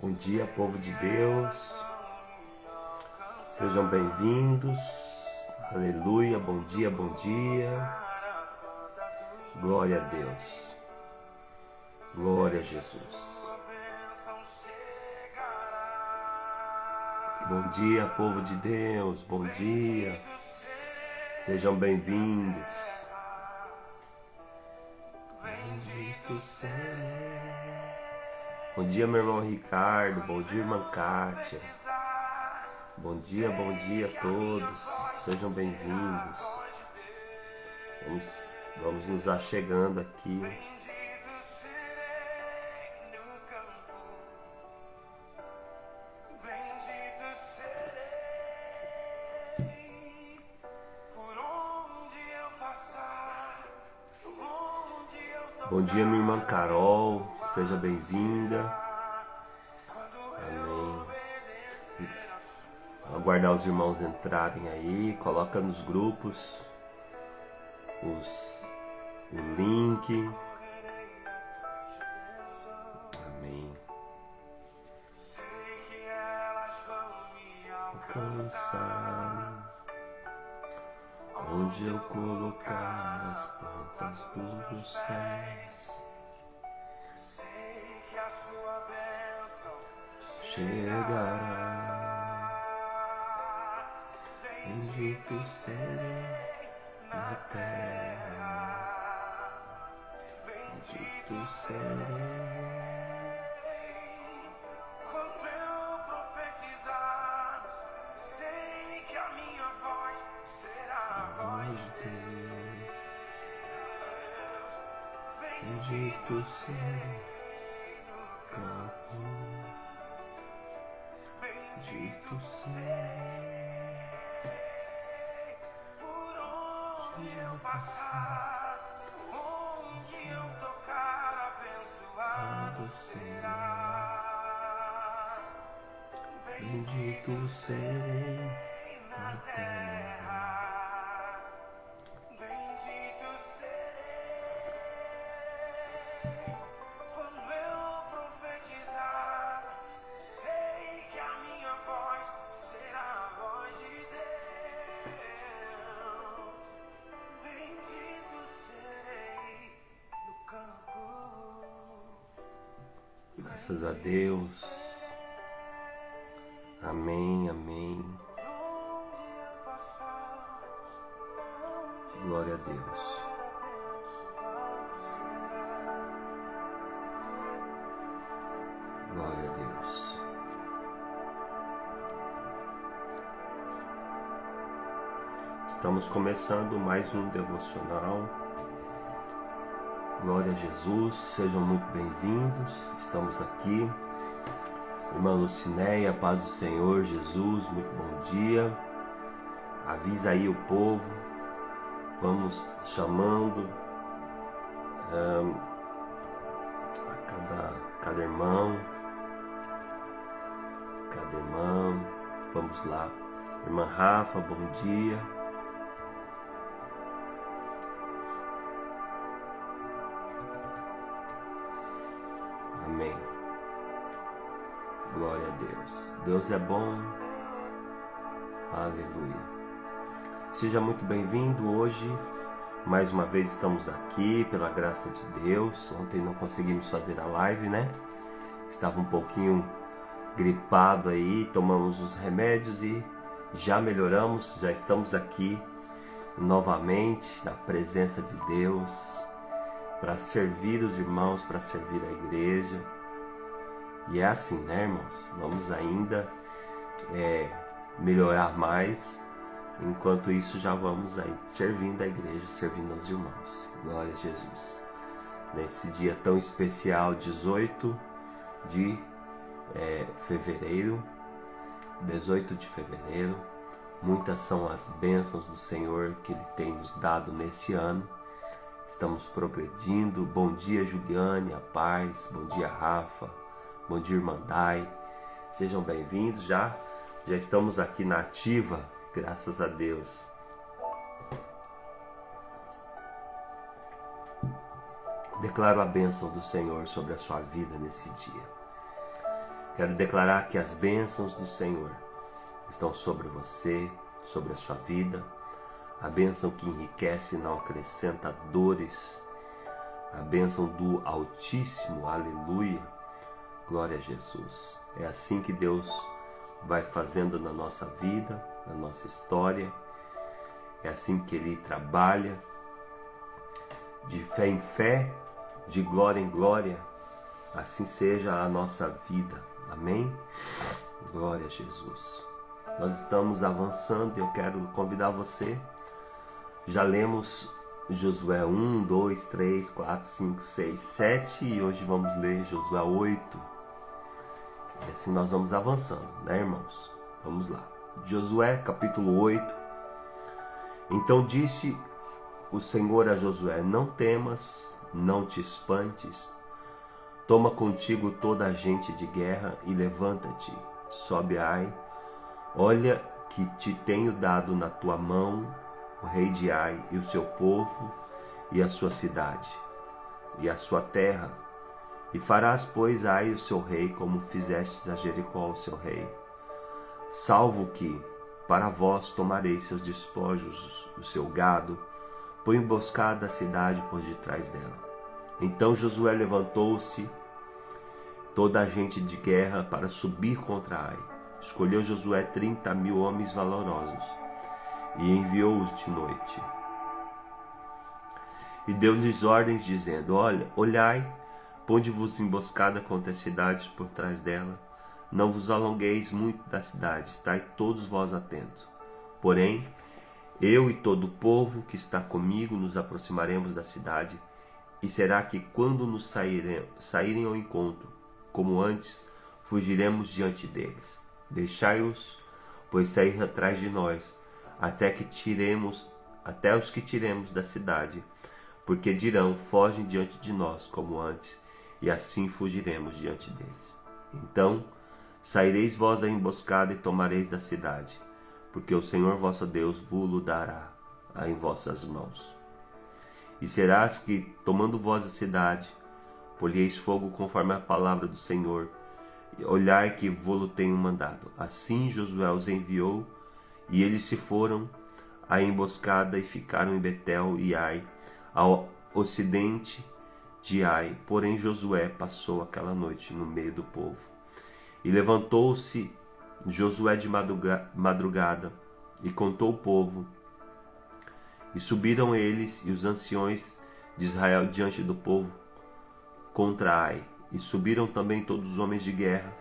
Bom dia, povo de Deus. Sejam bem-vindos. Aleluia. Bom dia, bom dia. Glória a Deus. Glória a Jesus. Bom dia, povo de Deus. Bom dia. Sejam bem-vindos. Bendito seja. Bom dia, meu irmão Ricardo. Bom dia, irmã Kátia. Bom dia a todos. Sejam bem-vindos. Vamos nos achegando aqui. Bom dia, minha irmã Carol. Seja bem-vinda. Amém. Vou aguardar os irmãos entrarem aí. Coloca nos grupos o link. Amém. Alcançar onde eu colocar as plantas dos pés. Chegará, bendito serei na terra, bendito serei. Quando eu profetizar, sei que a minha voz será a voz de Deus. Bendito serei no campo. Bendito serei por onde eu passar, onde eu tocar, abençoado será. Bendito serei na terra, bendito serei quando eu profetizar. Sei que a minha voz será a voz de Deus. Bendito serei no campo. Graças a Deus. Amém, amém. Glória a Deus. Glória a Deus. Estamos começando mais um devocional. Glória a Jesus, sejam muito bem-vindos. Estamos aqui. Irmã Lucinéia, paz do Senhor Jesus, muito bom dia. Avisa aí o povo. Vamos chamando a cada irmão. Cada irmã. Vamos lá. Irmã Rafa, bom dia. Amém. Glória a Deus. Deus é bom. Aleluia. Seja muito bem-vindo hoje. Mais uma vez estamos aqui pela graça de Deus. Ontem não conseguimos fazer a live, né? Estava um pouquinho gripado aí, tomamos os remédios e já melhoramos. Já estamos aqui novamente na presença de Deus para servir os irmãos, para servir a igreja. E é assim, né, irmãos? Vamos ainda melhorar mais. Enquanto isso, já vamos aí servindo a igreja, servindo os irmãos. Glória a Jesus. Nesse dia tão especial, 18 de fevereiro. 18 de fevereiro. Muitas são as bênçãos do Senhor que Ele tem nos dado nesse ano. Estamos progredindo. Bom dia, Juliane, a paz. Bom dia, Rafa. Bom dia, Irmandai. Sejam bem-vindos. Já estamos aqui na ativa, graças a Deus. Declaro a bênção do Senhor sobre a sua vida nesse dia. Quero declarar que as bênçãos do Senhor estão sobre você, sobre a sua vida. A bênção que enriquece e não acrescenta dores. A bênção do Altíssimo, aleluia, glória a Jesus. É assim que Deus vai fazendo na nossa vida, na nossa história. É assim que Ele trabalha, de fé em fé, de glória em glória. Assim seja a nossa vida, amém? Glória a Jesus. Nós estamos avançando e eu quero convidar você. Já lemos Josué 1, 2, 3, 4, 5, 6, 7 e hoje vamos ler Josué 8. E assim nós vamos avançando, né, irmãos? Vamos lá. Josué, capítulo 8. Então disse o Senhor a Josué: não temas, não te espantes. Toma contigo toda a gente de guerra e levanta-te, sobe a Ai. Olha que te tenho dado na tua mão o rei de Ai e o seu povo e a sua cidade e a sua terra. E farás, pois, Ai o seu rei, como fizestes a Jericó o seu rei. Salvo que, para vós, tomareis seus despojos, o seu gado, põe emboscada a cidade por detrás dela. Então Josué levantou-se, toda a gente de guerra, para subir contra Ai. Escolheu Josué 30.000 homens valorosos e enviou-os de noite. E deu-lhes ordens, dizendo: olhai, ponde-vos emboscada contra as cidades por trás dela. Não vos alongueis muito da cidade, estai todos vós atentos. Porém, eu e todo o povo que está comigo nos aproximaremos da cidade, e será que quando nos saírem ao encontro, como antes, fugiremos diante deles. Deixai-os, pois, sair atrás de nós, até os que tiremos da cidade, porque dirão: fogem diante de nós como antes, e assim fugiremos diante deles. Então saireis vós da emboscada e tomareis da cidade, porque o Senhor vosso Deus vos dará em vossas mãos. E serás que, tomando vós a cidade, polheis fogo conforme a palavra do Senhor, e olhai que vos tenho mandado. Assim Josué os enviou, e eles se foram à emboscada e ficaram em Betel e Ai, ao ocidente de Ai. Porém Josué passou aquela noite no meio do povo. E levantou-se Josué de madrugada e contou o povo. E subiram eles e os anciões de Israel diante do povo contra Ai. E subiram também todos os homens de guerra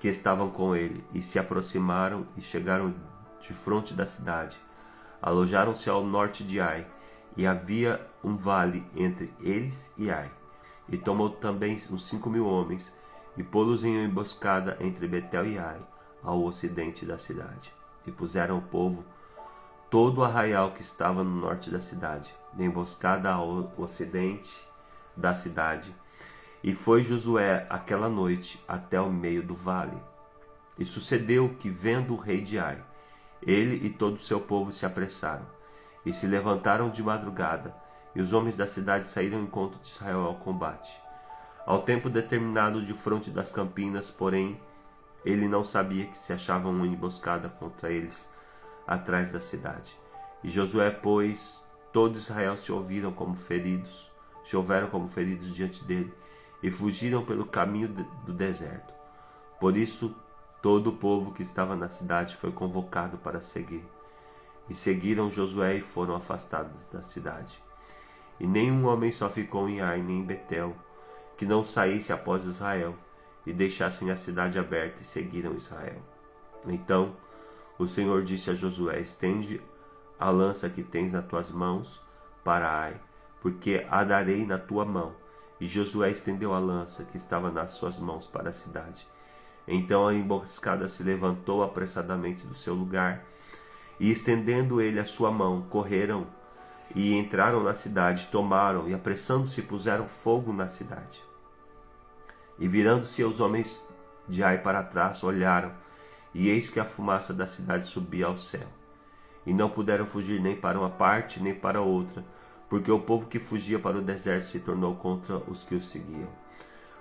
que estavam com ele, e se aproximaram e chegaram de fronte da cidade. Alojaram-se ao norte de Ai, e havia um vale entre eles e Ai. E tomou também uns 5.000 homens, e pô-los em emboscada entre Betel e Ai, ao ocidente da cidade. E puseram o povo todo o arraial que estava no norte da cidade, de emboscada ao ocidente da cidade. E foi Josué aquela noite até o meio do vale. E sucedeu que, vendo o rei de Ai, ele e todo o seu povo se apressaram, e se levantaram de madrugada, e os homens da cidade saíram ao encontro de Israel ao combate. Ao tempo determinado defronte das campinas, porém, ele não sabia que se achava uma emboscada contra eles atrás da cidade. E Josué, pois, todo Israel se houveram como feridos diante dele, e fugiram pelo caminho do deserto. Por isso, todo o povo que estava na cidade foi convocado para seguir. E seguiram Josué e foram afastados da cidade. E nenhum homem só ficou em Ai nem em Betel, que não saísse após Israel, e deixassem a cidade aberta, e seguiram Israel. Então o Senhor disse a Josué: estende a lança que tens nas tuas mãos para Ai, porque a darei na tua mão. E Josué estendeu a lança que estava nas suas mãos para a cidade. Então a emboscada se levantou apressadamente do seu lugar, e estendendo ele a sua mão, correram e entraram na cidade, tomaram, e apressando-se puseram fogo na cidade. E virando-se os homens de Ai para trás, olharam, e eis que a fumaça da cidade subia ao céu. E não puderam fugir nem para uma parte, nem para outra, porque o povo que fugia para o deserto se tornou contra os que os seguiam.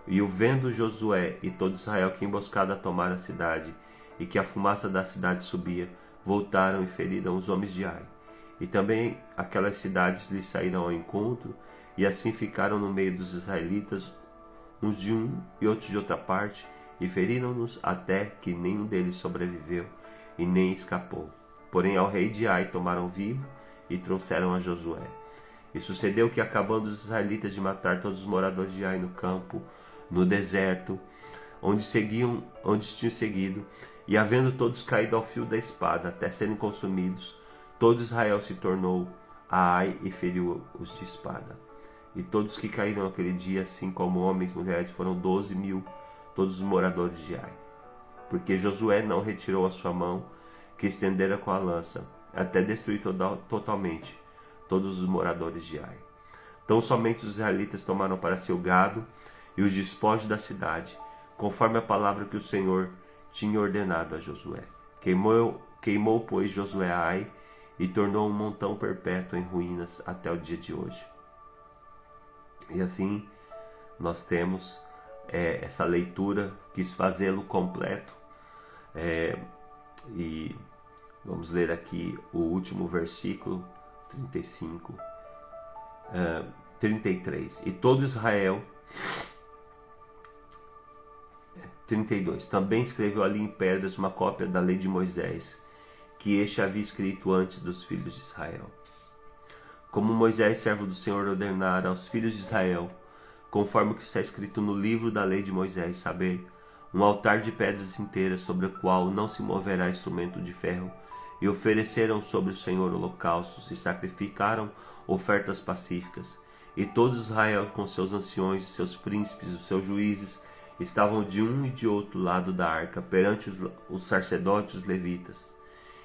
E o vendo Josué e todo Israel que emboscada tomaram a cidade, e que a fumaça da cidade subia, voltaram e feriram os homens de Ai. E também aquelas cidades lhes saíram ao encontro, e assim ficaram no meio dos israelitas, uns de um e outros de outra parte, e feriram-nos até que nenhum deles sobreviveu, e nem escapou. Porém ao rei de Ai tomaram vivo, e trouxeram a Josué. E sucedeu que, acabando os israelitas de matar todos os moradores de Ai no campo, no deserto, onde tinham seguido, e havendo todos caído ao fio da espada, até serem consumidos, todo Israel se tornou a Ai e feriu-os de espada. E todos que caíram aquele dia, assim como homens e mulheres, foram 12.000, todos os moradores de Ai. Porque Josué não retirou a sua mão, que estendera com a lança, até destruir totalmente todos os moradores de Ai. Então somente os israelitas tomaram para si o gado e os despojos da cidade, conforme a palavra que o Senhor tinha ordenado a Josué. Queimou, pois, Josué a Ai, e tornou um montão perpétuo em ruínas até o dia de hoje. E assim nós temos essa leitura, quis fazê-lo completo, e vamos ler aqui o último versículo, 35, 33. E todo Israel, 32, também escreveu ali em pedras uma cópia da lei de Moisés, que este havia escrito antes dos filhos de Israel. Como Moisés, servo do Senhor, ordenara aos filhos de Israel, conforme o que está escrito no livro da lei de Moisés, saber, um altar de pedras inteiras, sobre o qual não se moverá instrumento de ferro, e ofereceram sobre o Senhor holocaustos, e sacrificaram ofertas pacíficas. E todo Israel, com seus anciões, seus príncipes, os seus juízes, estavam de um e de outro lado da arca, perante os sacerdotes e os levitas,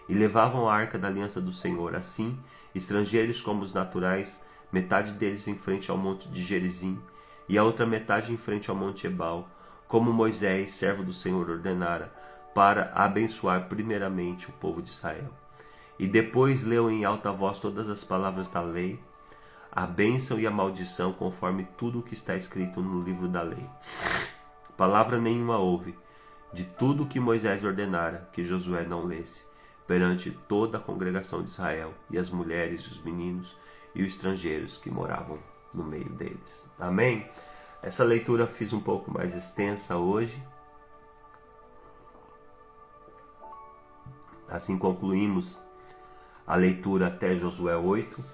e levavam a arca da aliança do Senhor. Assim, estrangeiros como os naturais, metade deles em frente ao monte de Gerizim, e a outra metade em frente ao monte Ebal, como Moisés, servo do Senhor, ordenara, para abençoar primeiramente o povo de Israel. E depois leu em alta voz todas as palavras da lei, a bênção e a maldição, conforme tudo o que está escrito no livro da lei. Palavra nenhuma houve, de tudo o que Moisés ordenara, que Josué não lesse, perante toda a congregação de Israel, e as mulheres, os meninos e os estrangeiros que moravam no meio deles. Amém? Essa leitura fiz um pouco mais extensa hoje. Assim concluímos a leitura até Josué 8.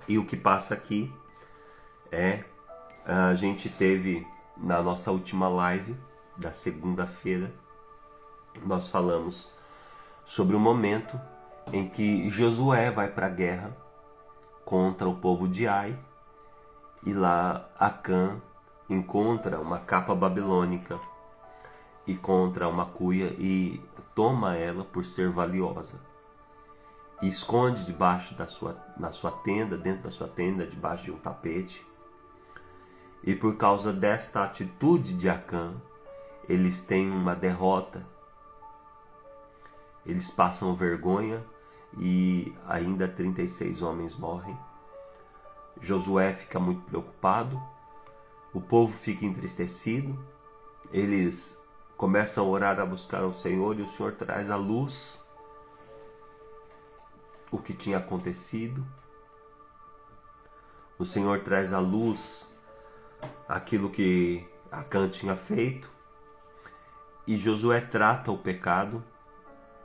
E o que passa aqui a gente teve na nossa última live da segunda-feira, nós falamos sobre o momento em que Josué vai para a guerra contra o povo de Ai, e lá Acã encontra uma capa babilônica e contra uma cuia e toma ela por ser valiosa. E esconde na sua tenda, dentro da sua tenda, debaixo de um tapete. E por causa desta atitude de Acã, eles têm uma derrota. Eles passam vergonha e ainda 36 homens morrem. Josué fica muito preocupado, o povo fica entristecido, eles começam a orar, a buscar ao Senhor, e o Senhor traz à luz o que tinha acontecido. O Senhor traz à luz aquilo que Acã tinha feito, e Josué trata o pecado,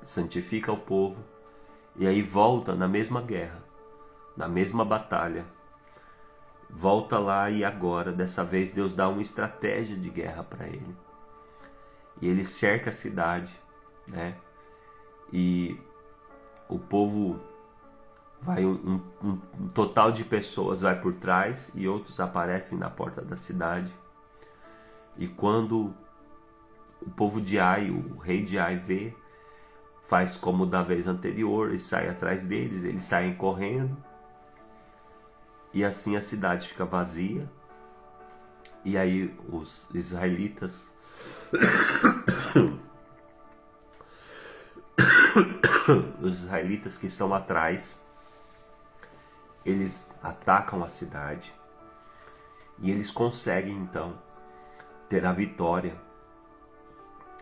santifica o povo, e aí volta na mesma guerra, na mesma batalha. Volta lá, e agora, dessa vez, Deus dá uma estratégia de guerra para ele. E ele cerca a cidade, né? E o povo vai, um total de pessoas vai por trás, e outros aparecem na porta da cidade. E quando o povo de Ai, o rei de Ai, vê, faz como da vez anterior, e sai atrás deles, eles saem correndo. E assim a cidade fica vazia. E aí os israelitas que estão atrás, eles atacam a cidade, e eles conseguem então ter a vitória.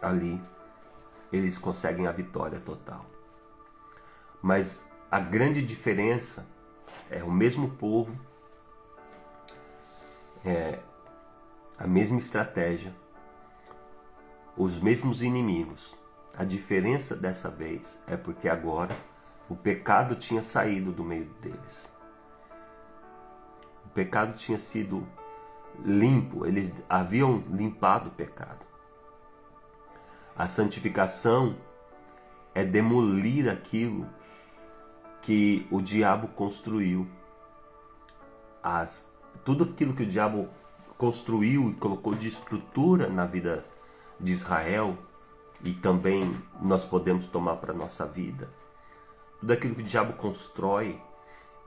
Ali eles conseguem a vitória total. Mas a grande diferença é o mesmo povo, a mesma estratégia, os mesmos inimigos. A diferença dessa vez é porque agora o pecado tinha saído do meio deles. O pecado tinha sido limpo, eles haviam limpado o pecado. A santificação é demolir aquilo que o diabo construiu. Tudo aquilo que o diabo construiu e colocou de estrutura na vida de Israel, e também nós podemos tomar para a nossa vida. Tudo aquilo que o diabo constrói,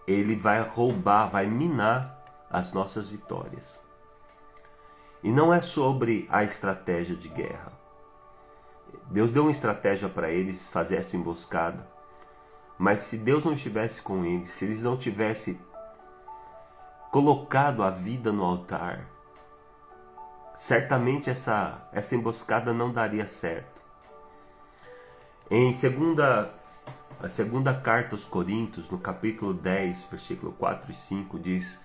ele vai roubar, vai minar as nossas vitórias. E não é sobre a estratégia de guerra. Deus deu uma estratégia para eles fazer essa emboscada, mas se Deus não estivesse com eles, se eles não tivessem colocado a vida no altar, certamente essa emboscada não daria certo. Em a segunda carta aos Coríntios, no capítulo 10, versículo 4 e 5, diz: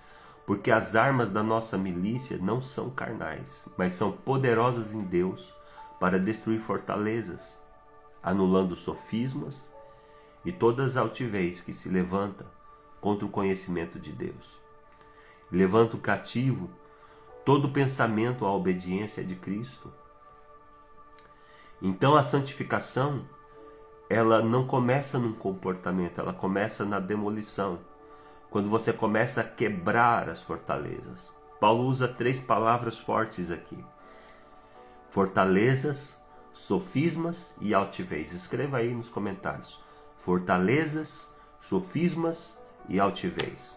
porque as armas da nossa milícia não são carnais, mas são poderosas em Deus para destruir fortalezas, anulando sofismas e todas as altivez que se levanta contra o conhecimento de Deus. Levanta o cativo todo pensamento à obediência de Cristo. Então a santificação, ela não começa num comportamento, ela começa na demolição. Quando você começa a quebrar as fortalezas. Paulo usa 3 palavras fortes aqui: fortalezas, sofismas e altivez. Escreva aí nos comentários: fortalezas, sofismas e altivez.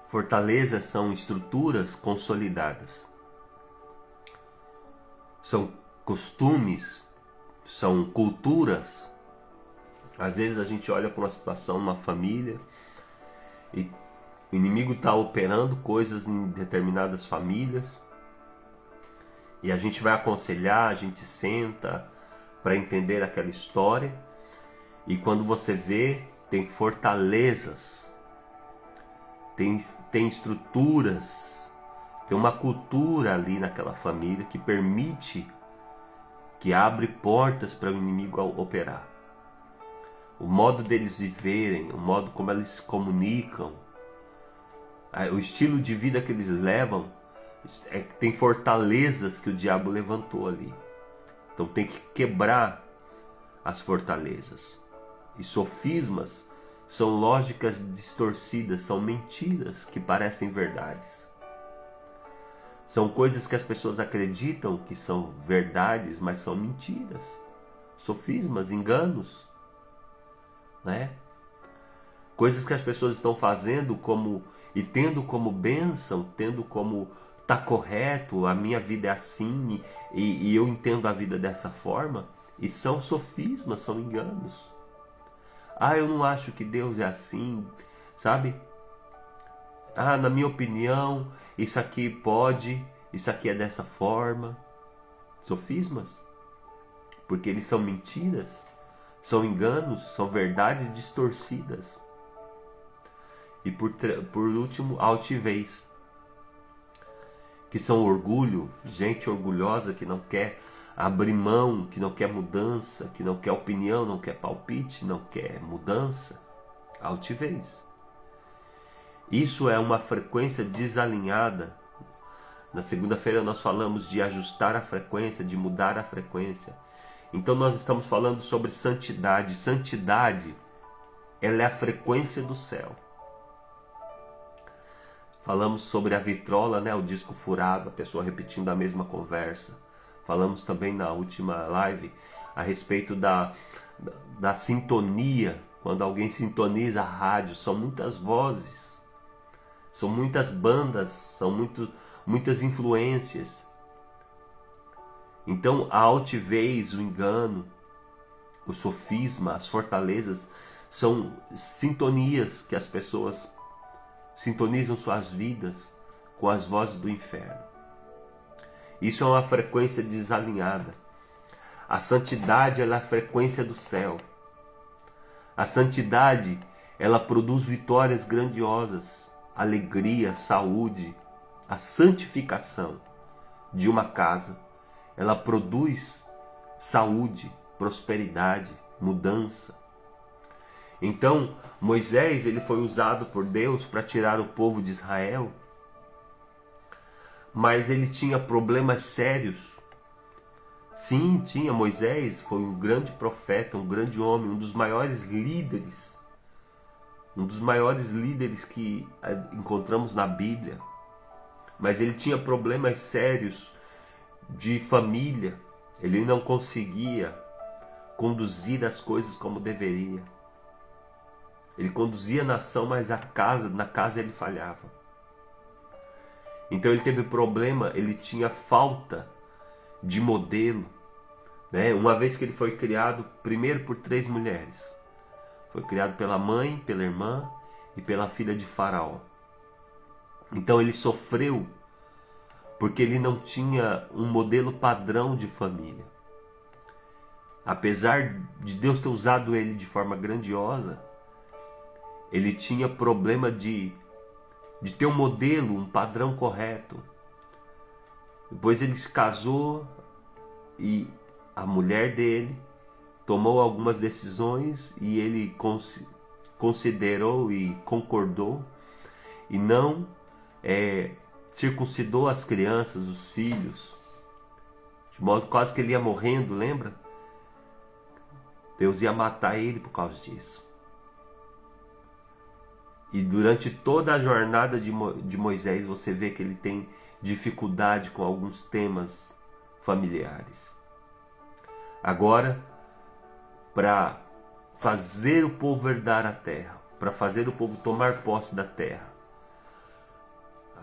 Fortalezas são estruturas consolidadas, são costumes, são culturas. Às vezes a gente olha para uma situação, uma família, e o inimigo está operando coisas em determinadas famílias, e a gente vai aconselhar, a gente senta para entender aquela história, e quando você vê, tem fortalezas, tem estruturas, tem uma cultura ali naquela família que permite, que abre portas para o inimigo operar. O modo deles viverem, o modo como eles se comunicam, o estilo de vida que eles levam, tem fortalezas que o diabo levantou ali. Então tem que quebrar as fortalezas. E sofismas são lógicas distorcidas, são mentiras que parecem verdades. São coisas que as pessoas acreditam que são verdades, mas são mentiras. Sofismas, enganos, né? Coisas que as pessoas estão fazendo e tendo como bênção, tendo como tá correto, a minha vida é assim e eu entendo a vida dessa forma, e são sofismas, são enganos. Eu não acho que Deus é assim, sabe? Na minha opinião, isso aqui pode, isso aqui é dessa forma. Sofismas, porque eles são mentiras, são enganos, são verdades distorcidas. E por último, altivez, que são orgulho, gente orgulhosa que não quer abrir mão, que não quer mudança, que não quer opinião, não quer palpite, não quer mudança. Altivez. Isso é uma frequência desalinhada. Na segunda-feira nós falamos de ajustar a frequência, de mudar a frequência. Então nós estamos falando sobre santidade. Santidade, ela é a frequência do céu. Falamos sobre a vitrola, né? O disco furado, a pessoa repetindo a mesma conversa. Falamos também na última live a respeito da sintonia. Quando alguém sintoniza a rádio, são muitas vozes, são muitas bandas, são muitas influências. Então a altivez, o engano, o sofisma, as fortalezas são sintonias que as pessoas sintonizam suas vidas com as vozes do inferno. Isso é uma frequência desalinhada. A santidade ela é a frequência do céu. A santidade ela produz vitórias grandiosas, alegria, saúde. A santificação de uma casa, ela produz saúde, prosperidade, mudança. Então, Moisés ele foi usado por Deus para tirar o povo de Israel, mas ele tinha problemas sérios. Sim, tinha. Moisés foi um grande profeta, um grande homem, um dos maiores líderes que encontramos na Bíblia. Mas ele tinha problemas sérios de família. Ele não conseguia conduzir as coisas como deveria. Ele conduzia a nação, mas na casa ele falhava. Então ele teve problema, ele tinha falta de modelo, né? Uma vez que ele foi criado primeiro por 3 mulheres. Foi criado pela mãe, pela irmã e pela filha de Faraó. Então ele sofreu porque ele não tinha um modelo padrão de família. Apesar de Deus ter usado ele de forma grandiosa, ele tinha problema de ter um modelo, um padrão correto. Depois ele se casou e a mulher dele tomou algumas decisões e ele considerou e concordou e não circuncidou as crianças, os filhos, de modo quase que ele ia morrendo, lembra? Deus ia matar ele por causa disso. E durante toda a jornada de Moisés você vê que ele tem dificuldade com alguns temas familiares. Agora, para fazer o povo herdar a terra, para fazer o povo tomar posse da terra,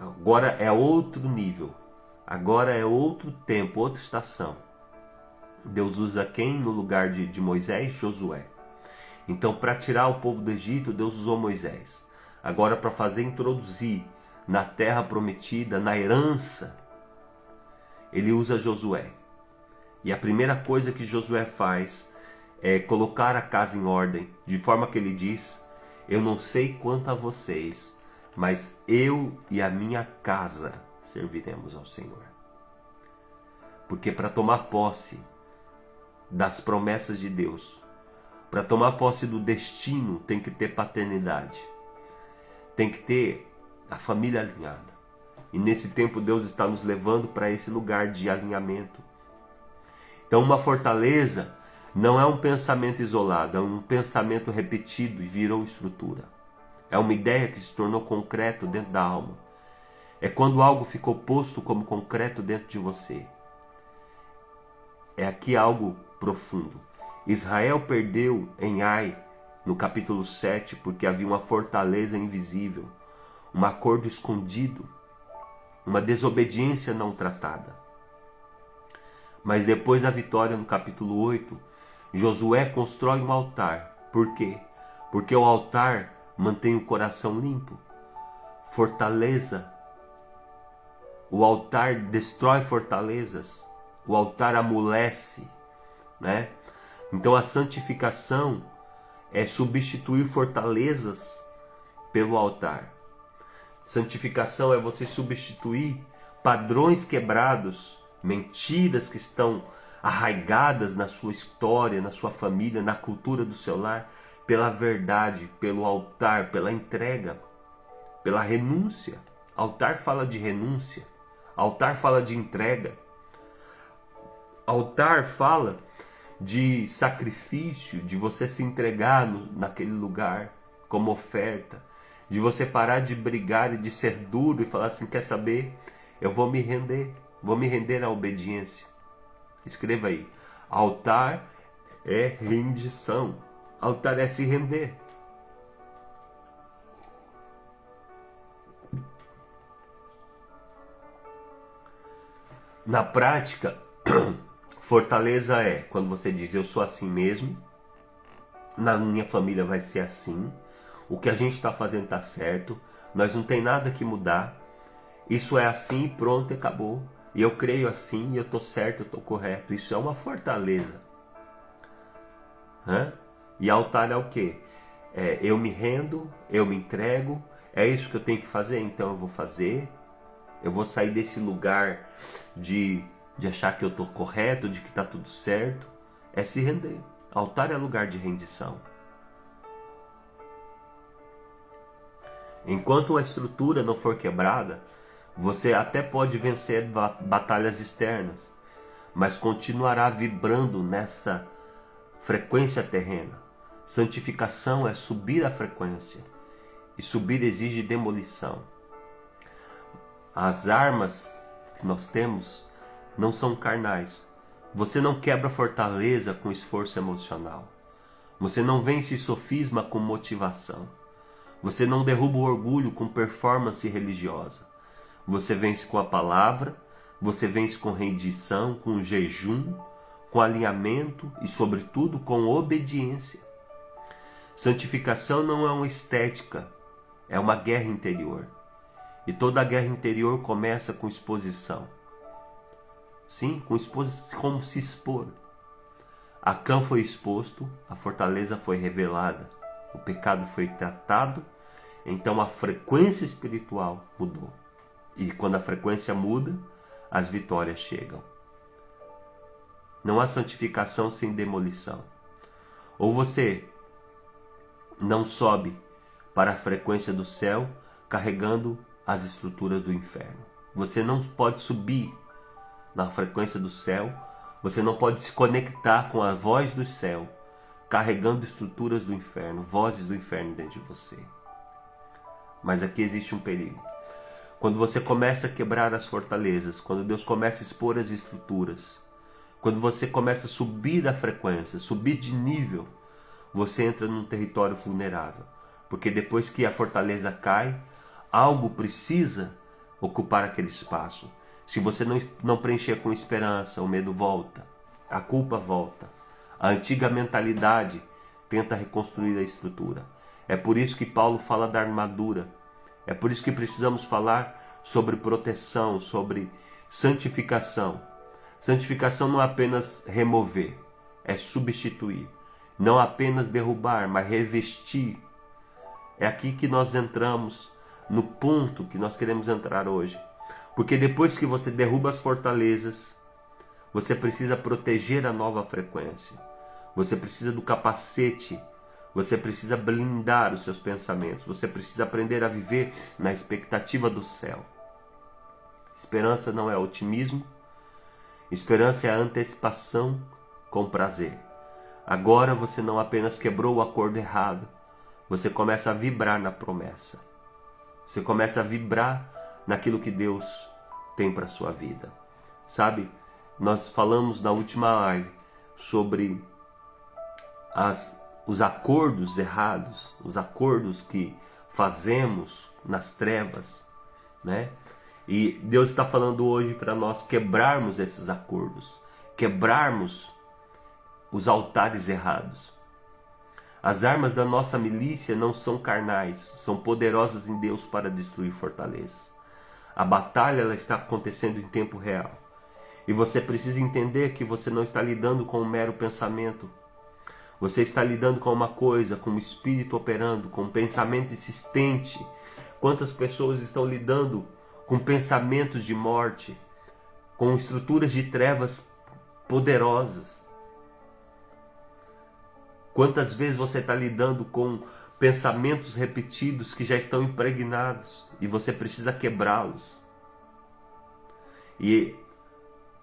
agora é outro nível, agora é outro tempo, outra estação. Deus usa quem no lugar de Moisés? Josué. Então, para tirar o povo do Egito, Deus usou Moisés. Agora, para fazer introduzir na terra prometida, na herança, ele usa Josué. E a primeira coisa que Josué faz é colocar a casa em ordem, de forma que ele diz: eu não sei quanto a vocês, mas eu e a minha casa serviremos ao Senhor. Porque para tomar posse das promessas de Deus, para tomar posse do destino, tem que ter paternidade, tem que ter a família alinhada. E nesse tempo Deus está nos levando para esse lugar de alinhamento. Então uma fortaleza não é um pensamento isolado, é um pensamento repetido e virou estrutura. É uma ideia que se tornou concreto dentro da alma. É quando algo ficou posto como concreto dentro de você. É aqui algo profundo. Israel perdeu em Ai, no capítulo 7, porque havia uma fortaleza invisível, um acordo escondido, uma desobediência não tratada. Mas depois da vitória no capítulo 8, Josué constrói um altar. Por quê? Porque o altar mantém o coração limpo. Fortaleza. O altar destrói fortalezas. O altar amolece, né? Então a santificação é substituir fortalezas pelo altar. Santificação é você substituir padrões quebrados, mentiras que estão arraigadas na sua história, na sua família, na cultura do seu lar, pela verdade, pelo altar, pela entrega, pela renúncia. Altar fala de renúncia, altar fala de entrega, altar fala de sacrifício, de você se entregar naquele lugar como oferta, de você parar de brigar e de ser duro e falar assim: quer saber? Eu vou me render à obediência. Escreva aí: altar é rendição, altar é se render. Na prática, fortaleza é quando você diz: eu sou assim mesmo, na minha família vai ser assim, o que a gente está fazendo está certo, Nós não tem nada que mudar. Isso é assim, pronto, e acabou. E eu creio assim, e eu estou certo, eu estou correto. Isso é uma fortaleza. E altar é o quê? Eu me rendo, eu me entrego. É isso que eu tenho que fazer, então eu vou fazer. Eu vou sair desse lugar de achar que eu estou correto, de que está tudo certo. É se render. Altar é lugar de rendição. Enquanto a estrutura não for quebrada, você até pode vencer batalhas externas, mas continuará vibrando nessa frequência terrena. Santificação é subir a frequência, e subir exige demolição. As armas que nós temos não são carnais. Você não quebra fortaleza com esforço emocional. Você não vence sofisma com motivação. Você não derruba o orgulho com performance religiosa. Você vence com a palavra, você vence com rendição, com jejum, com alinhamento e, sobretudo, com obediência. Santificação não é uma estética, é uma guerra interior. E toda guerra interior começa com exposição. Sim, como se expor. Acã foi exposto, a fortaleza foi revelada, o pecado foi tratado, então a frequência espiritual mudou. E quando a frequência muda, as vitórias chegam. Não há santificação sem demolição. Ou você não sobe para a frequência do céu carregando as estruturas do inferno. Você não pode subir na frequência do céu, você não pode se conectar com a voz do céu carregando estruturas do inferno, vozes do inferno dentro de você. Mas aqui existe um perigo. Quando você começa a quebrar as fortalezas, quando Deus começa a expor as estruturas, quando você começa a subir a frequência, subir de nível, você entra num território vulnerável. Porque depois que a fortaleza cai, algo precisa ocupar aquele espaço. Se você não preencher com esperança, o medo volta, a culpa volta. A antiga mentalidade tenta reconstruir a estrutura. É por isso que Paulo fala da armadura. É por isso que precisamos falar sobre proteção, sobre santificação. Santificação não é apenas remover, é substituir. Não apenas derrubar, mas revestir. É aqui que nós entramos no ponto que nós queremos entrar hoje. Porque depois que você derruba as fortalezas, você precisa proteger a nova frequência. Você precisa do capacete. Você precisa blindar os seus pensamentos. Você precisa aprender a viver na expectativa do céu. Esperança não é otimismo. Esperança é a antecipação com prazer. Agora você não apenas quebrou o acordo errado. Você começa a vibrar na promessa. Você começa a vibrar naquilo que Deus tem para a sua vida. Sabe, nós falamos na última live sobre os acordos errados, os acordos que fazemos nas trevas, né? E Deus está falando hoje para nós quebrarmos esses acordos, quebrarmos os altares errados. As armas da nossa milícia não são carnais, são poderosas em Deus para destruir fortalezas. A batalha ela está acontecendo em tempo real. E você precisa entender que você não está lidando com um mero pensamento. Você está lidando com uma coisa, com um espírito operando, com um pensamento insistente. Quantas pessoas estão lidando com pensamentos de morte, com estruturas de trevas poderosas? Quantas vezes você está lidando com pensamentos repetidos que já estão impregnados e você precisa quebrá-los? E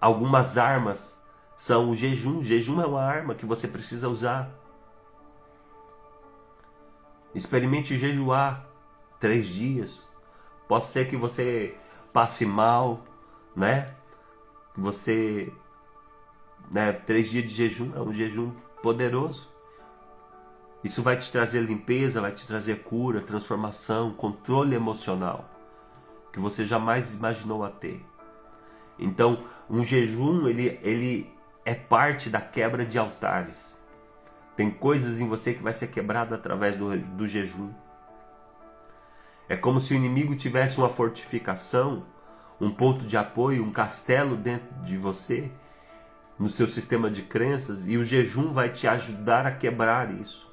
algumas armas são o jejum. O jejum é uma arma que você precisa usar. Experimente jejuar 3 dias. Pode ser que você passe mal, né? Que você, 3 dias de jejum é um jejum poderoso. Isso vai te trazer limpeza, vai te trazer cura, transformação, controle emocional, que você jamais imaginou a ter. Então, um jejum, ele é parte da quebra de altares. Tem coisas em você que vai ser quebrada através do jejum. É como se o inimigo tivesse uma fortificação, um ponto de apoio, um castelo dentro de você, no seu sistema de crenças, e o jejum vai te ajudar a quebrar isso,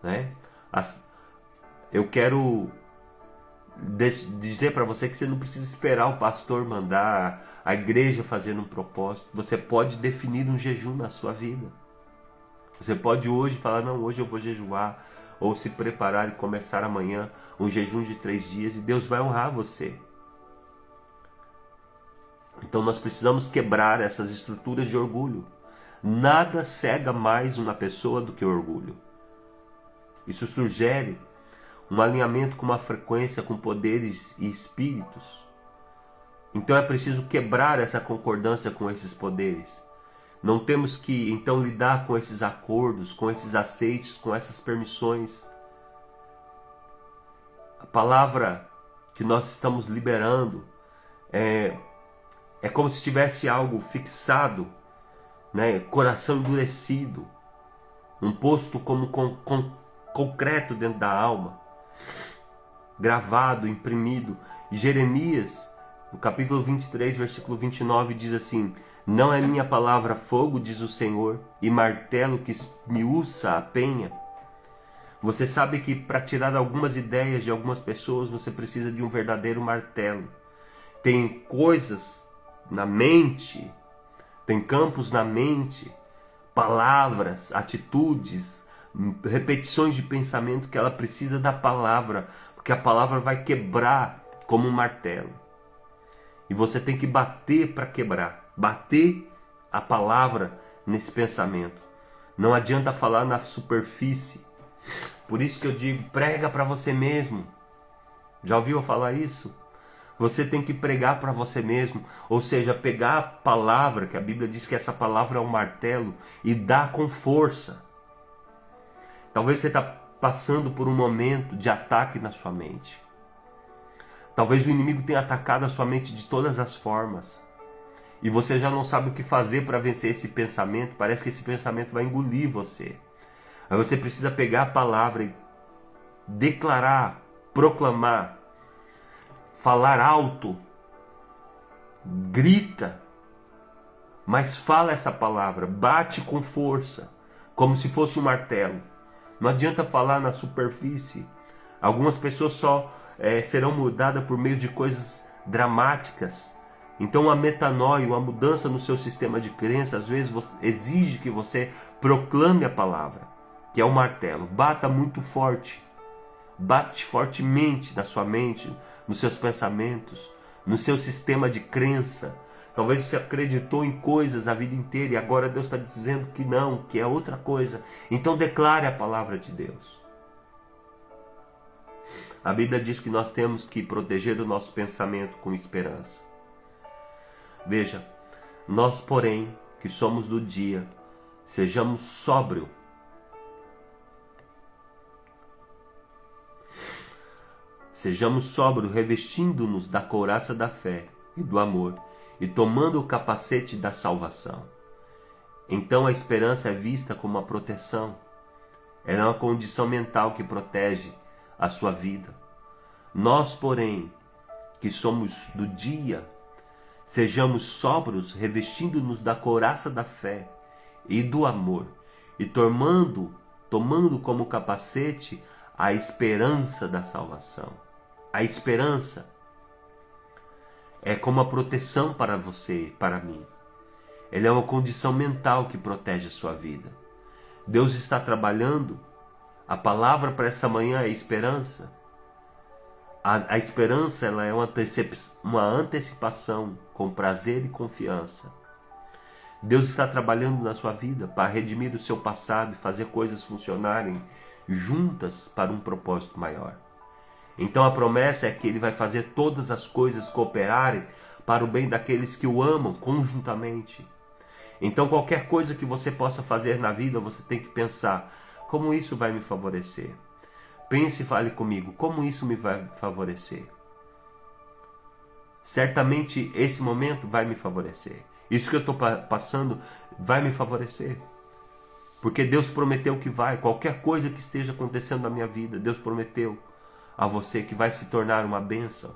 né? Eu quero dizer para você que você não precisa esperar o pastor mandar, a igreja fazer um propósito. Você pode definir um jejum na sua vida. Você pode hoje falar, não, hoje eu vou jejuar, ou se preparar e começar amanhã um jejum de 3 dias, e Deus vai honrar você. Então nós precisamos quebrar essas estruturas de orgulho. Nada cega mais uma pessoa do que o orgulho. Isso sugere um alinhamento com uma frequência, com poderes e espíritos. Então é preciso quebrar essa concordância com esses poderes. Não temos que então lidar com esses acordos, com esses aceites, com essas permissões. A palavra que nós estamos liberando é como se tivesse algo fixado, né? Coração endurecido, um posto como concreto dentro da alma, gravado, imprimido. Jeremias, no capítulo 23, versículo 29, diz assim: não é minha palavra fogo, diz o Senhor, e martelo que esmiuça a penha? Você sabe que para tirar algumas ideias de algumas pessoas, você precisa de um verdadeiro martelo. Tem coisas na mente, tem campos na mente, palavras, atitudes, repetições de pensamento que ela precisa da palavra, porque a palavra vai quebrar como um martelo. E você tem que bater para quebrar, bater a palavra nesse pensamento. Não adianta falar na superfície. Por isso que eu digo, prega para você mesmo. Já ouviu eu falar isso? Você tem que pregar para você mesmo, ou seja, pegar a palavra, que a Bíblia diz que essa palavra é um martelo, e dar com força. Talvez você está passando por um momento de ataque na sua mente. Talvez o inimigo tenha atacado a sua mente de todas as formas. E você já não sabe o que fazer para vencer esse pensamento. Parece que esse pensamento vai engolir você. Aí você precisa pegar a palavra e declarar, proclamar, falar alto, grita, mas fala essa palavra, bate com força, como se fosse um martelo. Não adianta falar na superfície. Algumas pessoas só serão mudadas por meio de coisas dramáticas. Então a metanoia, uma mudança no seu sistema de crença, às vezes exige que você proclame a palavra, que é o martelo. Bata muito forte, bate fortemente na sua mente, nos seus pensamentos, no seu sistema de crença. Talvez você acreditou em coisas a vida inteira e agora Deus está dizendo que não, que é outra coisa. Então declare a palavra de Deus. A Bíblia diz que nós temos que proteger o nosso pensamento com esperança. Veja, nós porém, que somos do dia, sejamos sóbrios. Sejamos sóbrios, revestindo-nos da couraça da fé e do amor, e tomando o capacete da salvação. Então a esperança é vista como uma proteção. Ela é uma condição mental que protege a sua vida. Nós, porém, que somos do dia, sejamos sóbrios, revestindo-nos da couraça da fé e do amor, e tomando como capacete a esperança da salvação. A esperança é como a proteção para você, para mim. Ela é uma condição mental que protege a sua vida. Deus está trabalhando. A palavra para essa manhã é esperança. A esperança, ela é uma antecipação com prazer e confiança. Deus está trabalhando na sua vida para redimir o seu passado e fazer coisas funcionarem juntas para um propósito maior. Então a promessa é que Ele vai fazer todas as coisas cooperarem para o bem daqueles que o amam conjuntamente. Então qualquer coisa que você possa fazer na vida, você tem que pensar, como isso vai me favorecer? Pense e fale comigo, como isso me vai favorecer? Certamente esse momento vai me favorecer. Isso que eu estou passando vai me favorecer. Porque Deus prometeu que vai. Qualquer coisa que esteja acontecendo na minha vida, Deus prometeu. a você que vai se tornar uma bênção.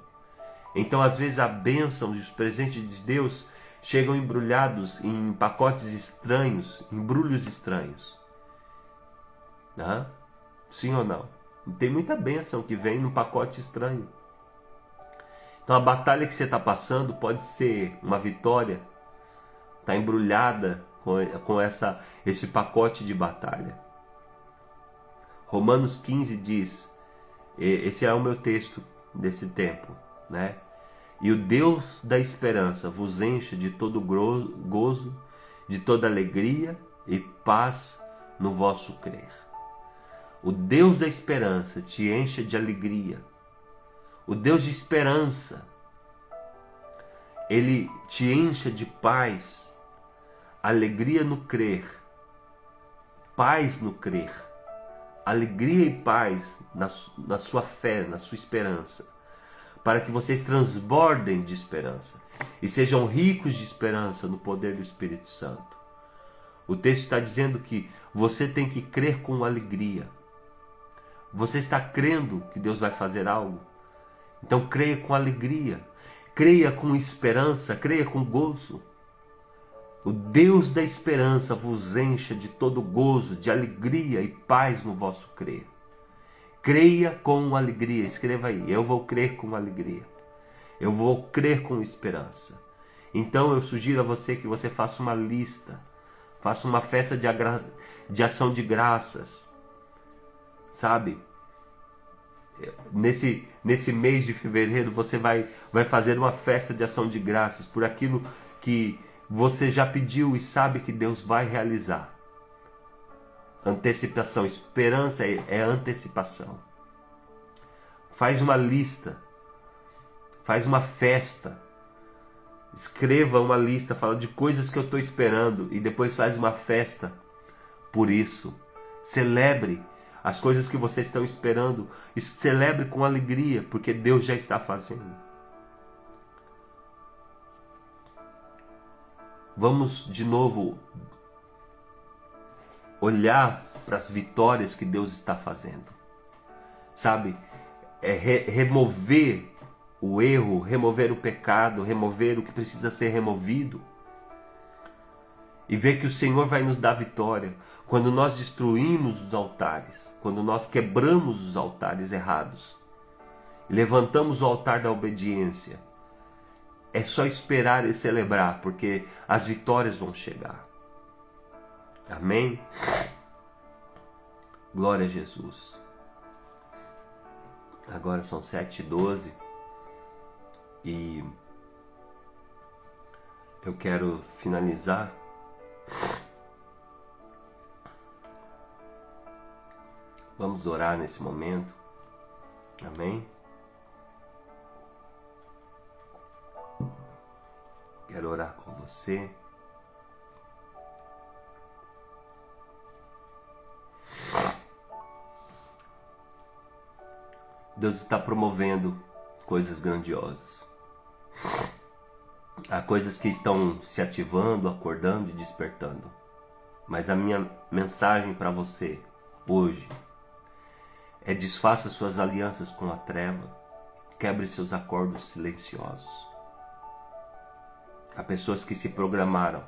Então, às vezes, a bênção e os presentes de Deus chegam embrulhados em pacotes estranhos, embrulhos estranhos. Sim ou não? Tem muita bênção que vem num pacote estranho. Então, a batalha que você está passando pode ser uma vitória, está embrulhada com esse pacote de batalha. Romanos 15 diz, esse é o meu texto desse tempo, né? E o Deus da esperança vos encha de todo gozo, de toda alegria e paz no vosso crer. O Deus da esperança te encha de alegria. O Deus de esperança, Ele te encha de paz, alegria no crer, paz no crer, alegria e paz na sua fé, na sua esperança, para que vocês transbordem de esperança e sejam ricos de esperança no poder do Espírito Santo. O texto está dizendo que você tem que crer com alegria. Você está crendo que Deus vai fazer algo? Então creia com alegria, creia com esperança, creia com gozo. O Deus da esperança vos encha de todo gozo, de alegria e paz no vosso crer. Creia com alegria, escreva aí, eu vou crer com alegria. Eu vou crer com esperança. Então eu sugiro a você que você faça uma lista, faça uma festa de ação de graças. Sabe? Nesse mês de fevereiro você vai fazer uma festa de ação de graças por aquilo que você já pediu e sabe que Deus vai realizar. Antecipação, esperança é antecipação. Faz uma lista, faz uma festa, escreva uma lista, fala de coisas que eu estou esperando e depois faz uma festa por isso. Celebre as coisas que vocês estão esperando e celebre com alegria, porque Deus já está fazendo. Vamos de novo olhar para as vitórias que Deus está fazendo. Sabe? Remover o erro, remover o pecado, remover o que precisa ser removido. E ver que o Senhor vai nos dar vitória. Quando nós destruímos os altares, quando nós quebramos os altares errados, levantamos o altar da obediência, é só esperar e celebrar, porque as vitórias vão chegar. Amém? Glória a Jesus. Agora são 7h12 e eu quero finalizar Vamos orar nesse momento. Amém? Quero orar com você. Deus está promovendo coisas grandiosas. Há coisas que estão se ativando, acordando e despertando. Mas a minha mensagem para você hoje é: desfaça suas alianças com a treva, quebre seus acordos silenciosos. Há pessoas que se programaram.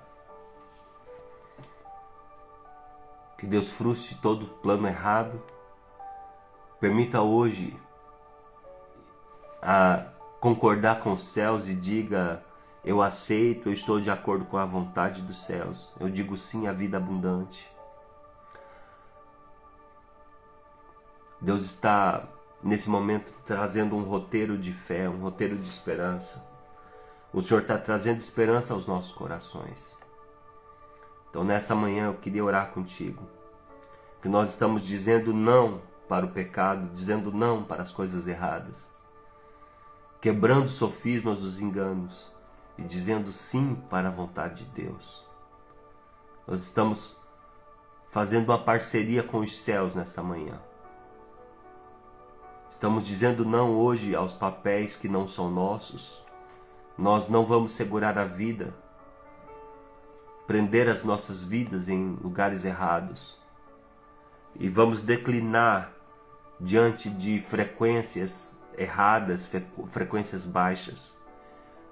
Que Deus frustre todo plano errado. Permita hoje a concordar com os céus e diga: eu aceito, eu estou de acordo com a vontade dos céus. Eu digo sim à vida abundante. Deus está, nesse momento, trazendo um roteiro de fé, um roteiro de esperança. O Senhor está trazendo esperança aos nossos corações. Então, nessa manhã, eu queria orar contigo. Que nós estamos dizendo não para o pecado, dizendo não para as coisas erradas. Quebrando sofismas dos enganos e dizendo sim para a vontade de Deus. Nós estamos fazendo uma parceria com os céus nesta manhã. Estamos dizendo não hoje aos papéis que não são nossos. Nós não vamos segurar a vida, prender as nossas vidas em lugares errados. E vamos declinar diante de frequências erradas, frequências baixas.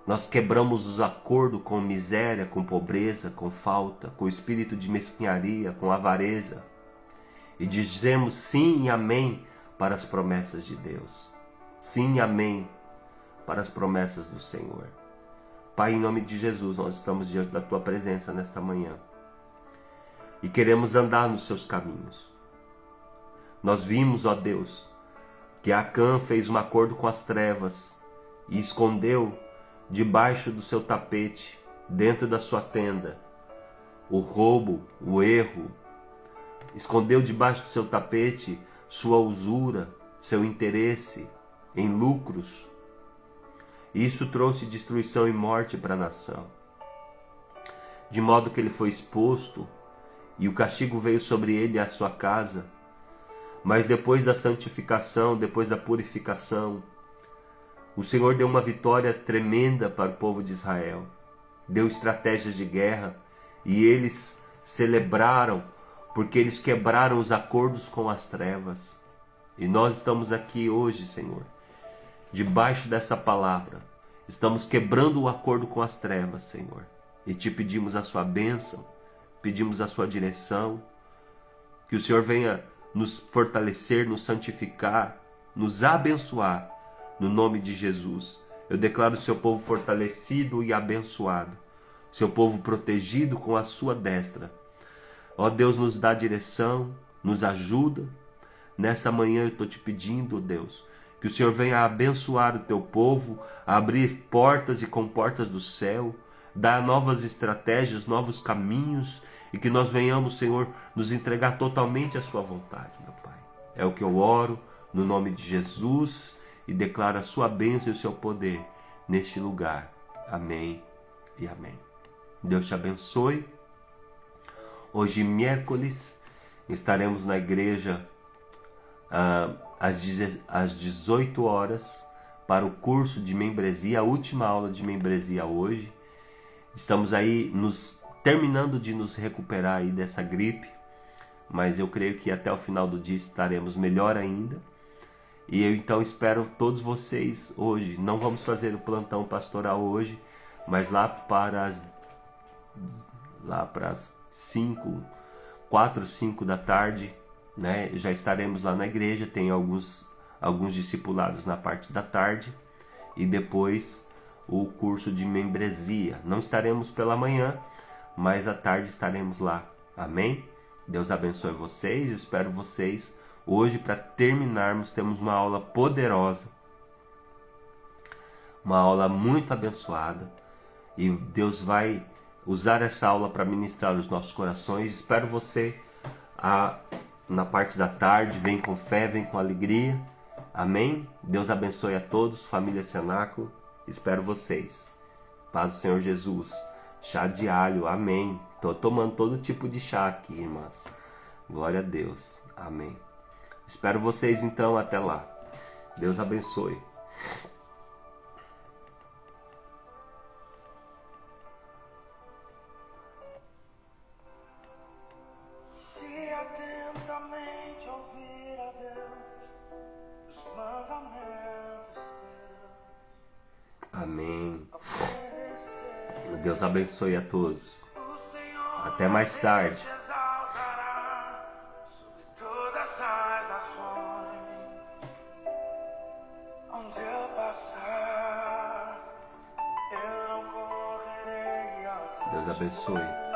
Nós quebramos os acordos com miséria, com pobreza, com falta, com espírito de mesquinharia, com avareza. E dizemos sim e amém para as promessas de Deus. Sim e amém para as promessas do Senhor. Pai, em nome de Jesus, nós estamos diante da Tua presença nesta manhã. E queremos andar nos Seus caminhos. Nós vimos, ó Deus, que Acã fez um acordo com as trevas e escondeu debaixo do seu tapete, dentro da sua tenda, o roubo, o erro. Escondeu debaixo do seu tapete sua usura, seu interesse em lucros. Isso trouxe destruição e morte para a nação. De modo que ele foi exposto e o castigo veio sobre ele e a sua casa. Mas depois da santificação, depois da purificação, o Senhor deu uma vitória tremenda para o povo de Israel. Deu estratégias de guerra e eles celebraram porque eles quebraram os acordos com as trevas. E nós estamos aqui hoje, Senhor, debaixo dessa palavra. Estamos quebrando o acordo com as trevas, Senhor. E te pedimos a sua bênção, pedimos a sua direção, que o Senhor venha nos fortalecer, nos santificar, nos abençoar, no nome de Jesus. Eu declaro o seu povo fortalecido e abençoado, seu povo protegido com a sua destra. Ó Deus, nos dá direção, nos ajuda. Nessa manhã eu estou te pedindo, Deus, que o Senhor venha abençoar o teu povo, abrir portas e comportas do céu, dar novas estratégias, novos caminhos, e que nós venhamos, Senhor, nos entregar totalmente à sua vontade, meu Pai. É o que eu oro, no nome de Jesus, e declaro a sua bênção e o seu poder neste lugar. Amém e amém. Deus te abençoe. Hoje, miércoles, estaremos na igreja às 18 horas para o curso de membresia, a última aula de membresia hoje. Estamos aí terminando de nos recuperar aí dessa gripe, mas eu creio que até o final do dia estaremos melhor ainda. E eu então espero todos vocês hoje. Não vamos fazer o plantão pastoral hoje, mas lá para as 4, 5 da tarde, né, já estaremos lá na igreja. Tem alguns discipulados na parte da tarde e depois o curso de membresia. Não estaremos pela manhã, mas à tarde estaremos lá. Amém? Deus abençoe vocês, espero vocês. Hoje, para terminarmos, temos uma aula poderosa, uma aula muito abençoada, e Deus vai usar essa aula para ministrar os nossos corações. Espero você na parte da tarde. Vem com fé, vem com alegria. Amém? Deus abençoe a todos, família Cenáculo. Espero vocês. Paz do Senhor Jesus. Chá de alho, amém. Estou tomando todo tipo de chá aqui, irmãs. Glória a Deus. Amém. Espero vocês então até lá. Deus abençoe. Se atentamente ouvir a Deus, os mandamentos teus. Amém. Obedecer. Deus abençoe a todos. O Senhor Até mais tarde. te exaltará sobre todas as ações. Onde eu passar, eu não correrei atrás. Deus abençoe.